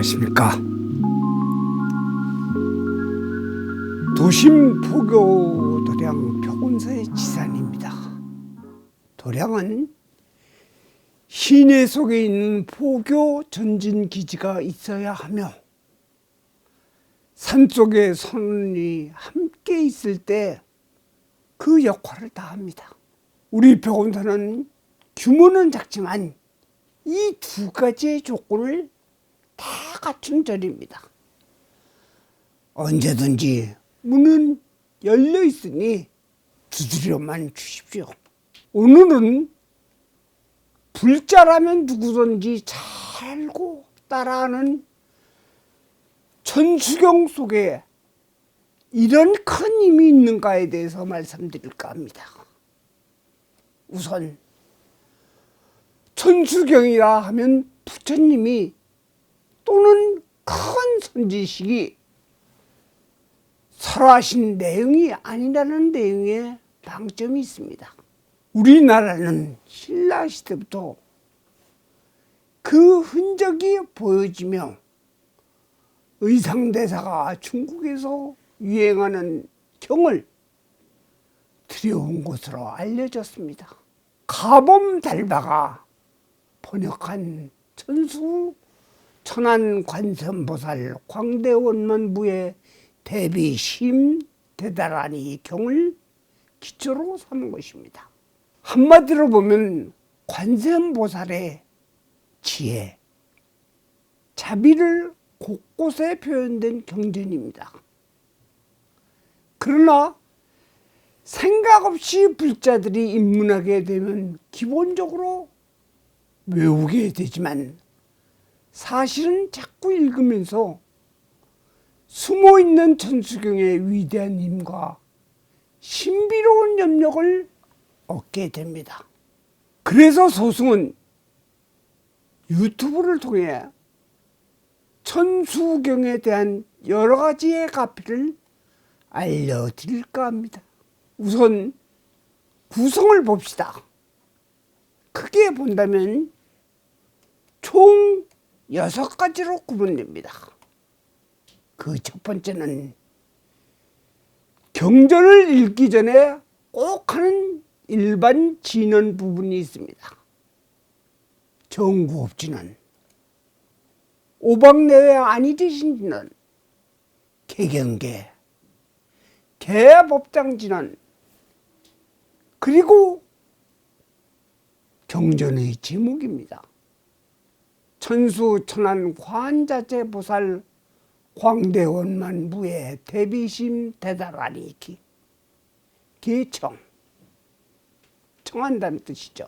안녕하십니까. 도심 포교 도량 표본사의 지산입니다. 도량은 시내 속에 있는 포교 전진 기지가 있어야 하며 산속에 선원이 함께 있을 때 그 역할을 다합니다. 우리 표본사는 규모는 작지만 이 두 가지의 조건을 다 갖춘 절입니다. 언제든지 문은 열려 있으니 두드려만 주십시오. 오늘은 불자라면 누구든지 잘 알고 따라하는 천수경 속에 이런 큰 힘이 있는가에 대해서 말씀드릴까 합니다. 우선 천수경이라 하면 부처님이 또는 큰 선지식이 설하신 내용이 아니라는 내용에 방점이 있습니다. 우리나라는 신라시대부터 그 흔적이 보여지며 의상대사가 중국에서 유행하는 경을 들여온 것으로 알려졌습니다. 가범달바가 번역한 천수 천안관세음보살 광대원만부의 대비심 대다라니 경을 기초로 삼은 것입니다. 한마디로 보면 관세음보살의 지혜, 자비를 곳곳에 표현된 경전입니다. 그러나 생각 없이 불자들이 입문하게 되면 기본적으로 외우게 되지만 사실은 자꾸 읽으면서 숨어있는 천수경의 위대한 힘과 신비로운 염력을 얻게 됩니다. 그래서 소승은 유튜브를 통해 천수경에 대한 여러 가지의 가피를 알려드릴까 합니다. 우선 구성을 봅시다. 크게 본다면 총 6가지로 구분됩니다. 그 첫 번째는 경전을 읽기 전에 꼭 하는 일반 진언 부분이 있습니다. 정구업진언, 오박내외 아니지신진언, 개경계, 개법장진언, 그리고 경전의 제목입니다. 천수천안 관자재보살 광대원만부의 대비심 대다라니 개청, 청한다는 뜻이죠.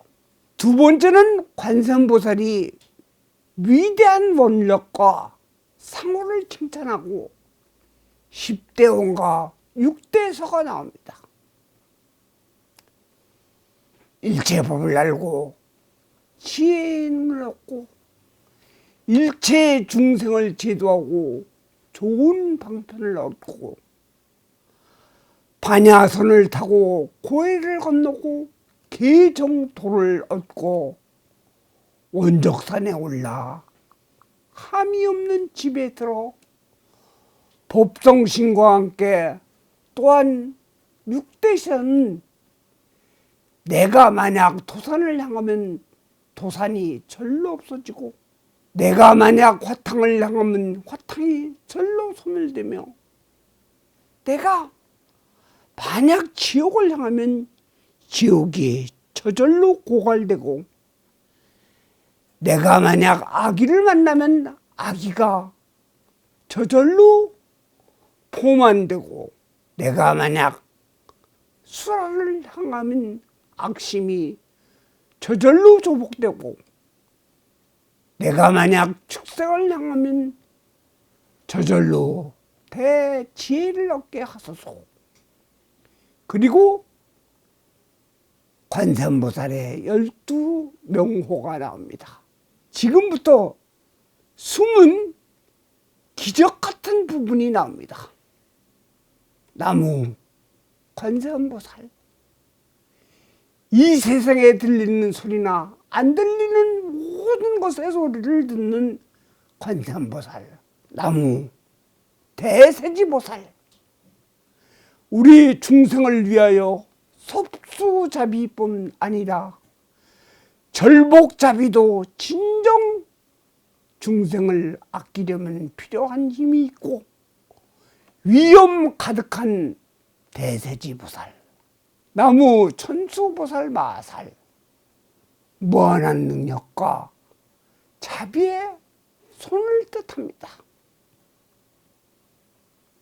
두 번째는 관세음보살이 위대한 원력과 상호를 칭찬하고 10대원과 6대서가 나옵니다. 일체법을 알고 지혜의 눈을 얻고 일체 중생을 제도하고 좋은 방편을 얻고 반야선을 타고 고해를 건너고 계정토를 얻고 원적산에 올라 함이 없는 집에 들어 법성신과 함께 또한 6대시는 내가 만약 도산을 향하면 도산이 절로 없어지고 내가 만약 화탕을 향하면 화탕이 절로 소멸되며 내가 만약 지옥을 향하면 지옥이 저절로 고갈되고 내가 만약 아기를 만나면 아기가 저절로 포만되고 내가 만약 수라를 향하면 악심이 저절로 조복되고 내가 만약 축생을 향하면 저절로 대지혜를 얻게 하소서. 그리고 관세음보살의 12명호가 나옵니다. 지금부터 숨은 기적 같은 부분이 나옵니다. 나무 관세음보살, 이 세상에 들리는 소리나 안 들리는 모든 것의 소리를 듣는 관세음보살, 나무 대세지보살, 우리 중생을 위하여 섭수자비뿐 아니라 절복자비도 진정 중생을 아끼려면 필요한 힘이 있고 위엄 가득한 대세지보살, 나무 천수보살 마살, 무한한 능력과 자비의 손을 뜻합니다.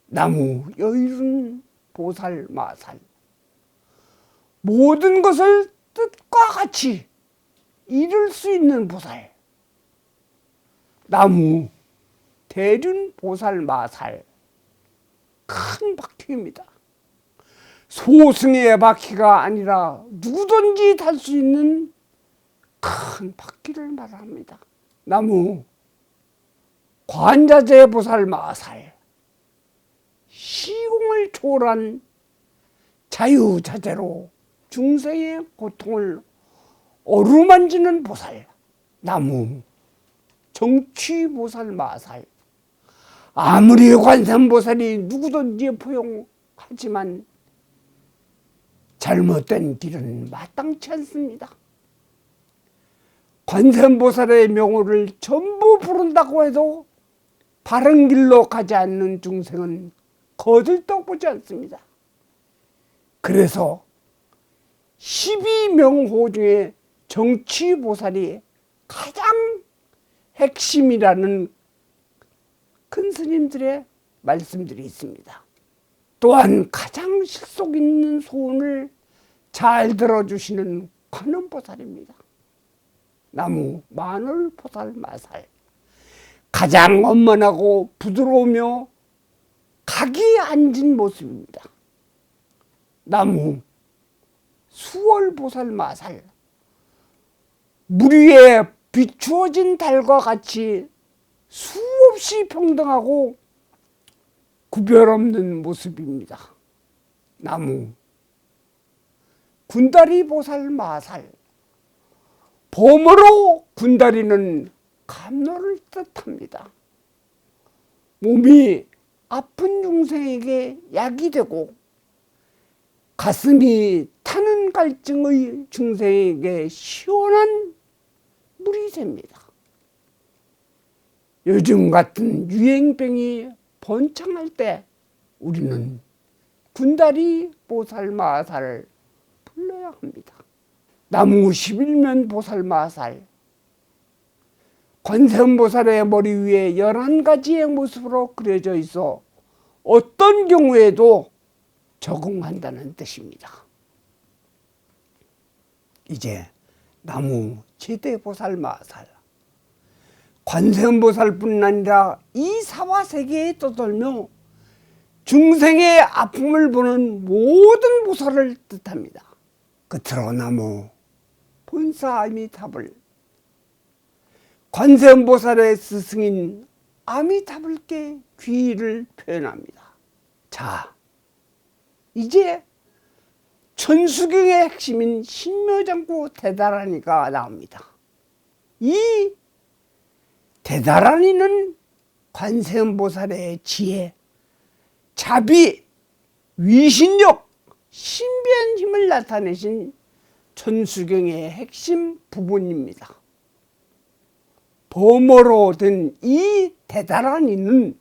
나무 여의룬 보살 마살, 모든 것을 뜻과 같이 이룰 수 있는 보살, 나무 대륜 보살 마살, 큰 바퀴입니다. 소승의 바퀴가 아니라 누구든지 탈 수 있는 큰 바퀴를 말합니다. 나무 관자재 보살 마살, 시공을 초월한 자유자재로 중생의 고통을 어루만지는 보살, 나무 정취보살 마살, 아무리 관세음보살이 누구든지 포용하지만 잘못된 길은 마땅치 않습니다. 관세음보살의 명호를 전부 부른다고 해도 바른 길로 가지 않는 중생은 거들떠보지 않습니다. 그래서 12명호 중에 정취보살이 가장 핵심이라는 큰 스님들의 말씀들이 있습니다. 또한 가장 실속 있는 소원을 잘 들어주시는 관음보살입니다. 나무 마늘보살 마살, 가장 원만하고 부드러우며 각이 앉은 모습입니다. 나무 수월보살 마살, 물 위에 비추어진 달과 같이 수없이 평등하고 구별 없는 모습입니다. 나무 군다리 보살 마살, 범어로 군다리는 감로를 뜻합니다. 몸이 아픈 중생에게 약이 되고 가슴이 타는 갈증의 중생에게 시원한 물이 됩니다. 요즘 같은 유행병이 번창할 때 우리는 군다리 보살 마살을 불러야 합니다. 나무 11면 보살 마살, 관세음보살의 머리 위에 11가지의 모습으로 그려져 있어 어떤 경우에도 적응한다는 뜻입니다. 이제 나무 제대보살 마살, 관세음보살뿐 아니라 이 사화세계에 떠돌며 중생의 아픔을 보는 모든 보살을 뜻합니다. 끝으로 나무 본사 아미타불, 관세음보살의 스승인 아미타불께 귀의를 표현합니다. 자, 이제 천수경의 핵심인 신묘장구 대다라니가 나옵니다. 이 대다라니는 관세음보살의 지혜, 자비, 위신력, 신비한 힘을 나타내신 천수경의 핵심 부분입니다. 범어로 된 이 대다라니는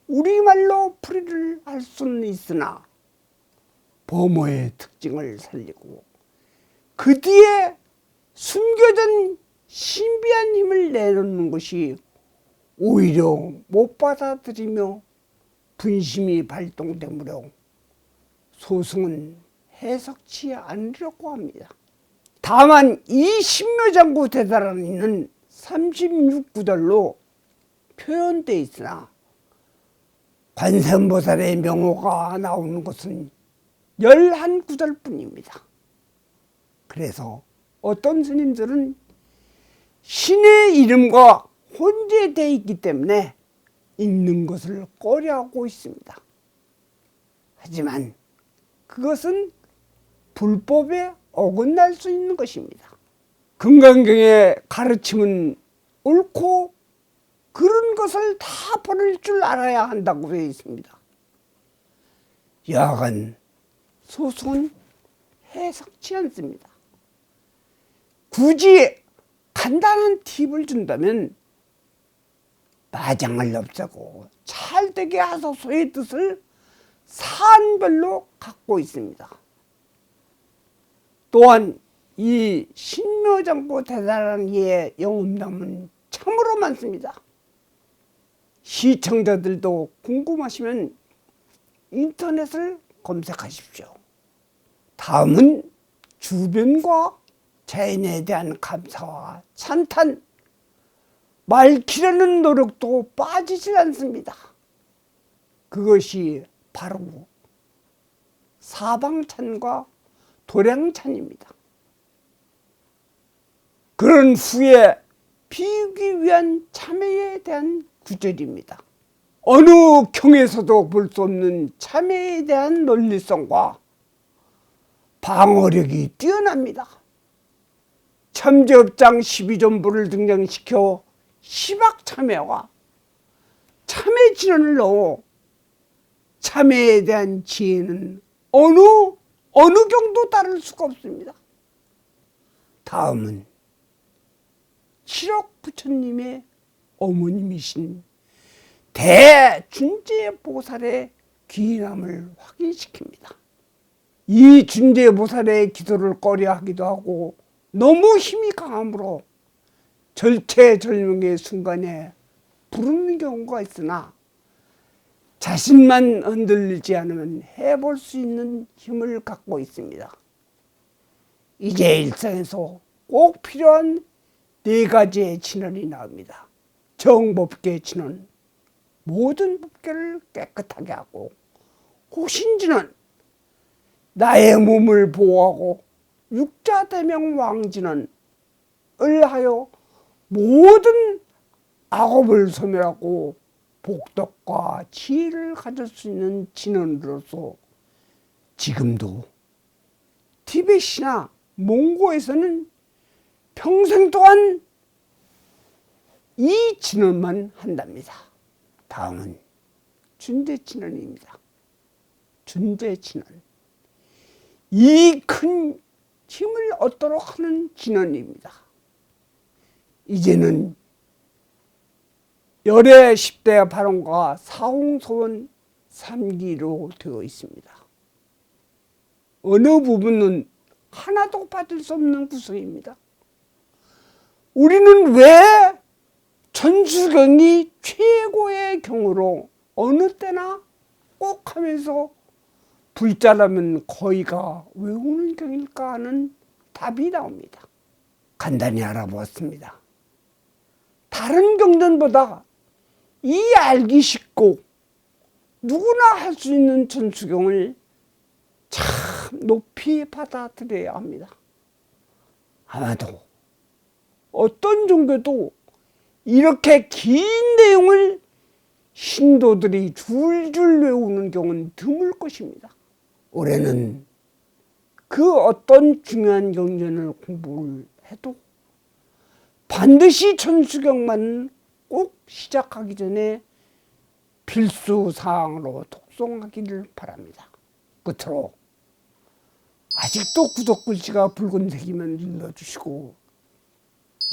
우리말로 풀이를 할 수는 있으나 범어의 특징을 살리고 그 뒤에 숨겨진 신비한 힘을 내놓는 것이 오히려 못 받아들이며 분심이 발동되므로 소승은 해석치 않으려고 합니다. 다만 이 신묘장구 대다라니는 36구절로 표현되어 있으나 관세음보살의 명호가 나오는 것은 11구절 뿐입니다. 그래서 어떤 스님들은 신의 이름과 혼재되어 있기 때문에 읽는 것을 꺼려하고 있습니다. 하지만 그것은 불법에 어긋날 수 있는 것입니다. 금강경의 가르침은 옳고 그런 것을 다 버릴 줄 알아야 한다고 되어 있습니다. 여하간 소송은 해석치 않습니다. 굳이 간단한 팁을 준다면 마장을 없애고 찰되게 하소서의 뜻을 사안별로 갖고 있습니다. 또한 이 신묘장구 대단한 이의 영업담은 참으로 많습니다. 시청자들도 궁금하시면 인터넷을 검색하십시오. 다음은 주변과 자연에 대한 감사와 찬탄, 맑히려는 노력도 빠지질 않습니다. 그것이 바로 사방찬과 도량찬입니다. 그런 후에 비우기 위한 참회에 대한 구절입니다. 어느 경에서도 볼 수 없는 참회에 대한 논리성과 방어력이 뛰어납니다. 참제업장 12전부를 등장시켜 시박참회와 참회진언을 넣어 참회에 대한 지혜는 어느 경도 따를 수가 없습니다. 다음은 7억 부처님의 어머님이신 대준재보살의 귀인함을 확인시킵니다. 이 준재보살의 기도를 꺼려하기도 하고 너무 힘이 강하므로 절체절명의 순간에 부르는 경우가 있으나 자신만 흔들리지 않으면 해볼 수 있는 힘을 갖고 있습니다. 이제 일상에서 꼭 필요한 4가지의 진언이 나옵니다. 정법계 진언, 모든 법계를 깨끗하게 하고, 호신진언, 나의 몸을 보호하고 육자대명 왕진언을 하여 모든 악업을 소멸하고 복덕과 지혜를 가질 수 있는 진언으로서 지금도 티벳이나 몽고에서는 평생 동안 이 진언만 한답니다. 다음은 준재진언입니다. 준재진언, 이 큰 힘을 얻도록 하는 진언입니다. 이제는 열애 10대 발언과 사홍소원 3기로 되어 있습니다. 어느 부분은 하나도 빠질 수 없는 구성입니다. 우리는 왜 천수경이 최고의 경우로 어느 때나 꼭 하면서 불자라면 거의가 외우는 경일까 하는 답이 나옵니다. 간단히 알아보았습니다. 다른 경전보다 이 알기 쉽고 누구나 할 수 있는 천수경을 참 높이 받아들여야 합니다. 아마도 어떤 종교도 이렇게 긴 내용을 신도들이 줄줄 외우는 경우는 드물 것입니다. 올해는 그 어떤 중요한 경전을 공부를 해도 반드시 천수경만 꼭 시작하기 전에 필수 사항으로 독송하기를 바랍니다. 끝으로 아직도 구독 글씨가 붉은색이면 눌러주시고,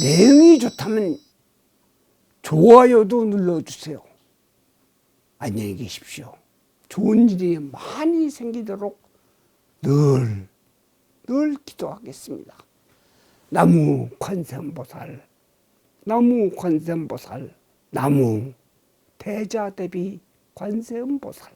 내용이 좋다면 좋아요도 눌러주세요. 안녕히 계십시오. 좋은 일이 많이 생기도록 늘 기도하겠습니다. 나무 관세음보살, 나무 관세음보살, 나무 대자대비 관세음보살.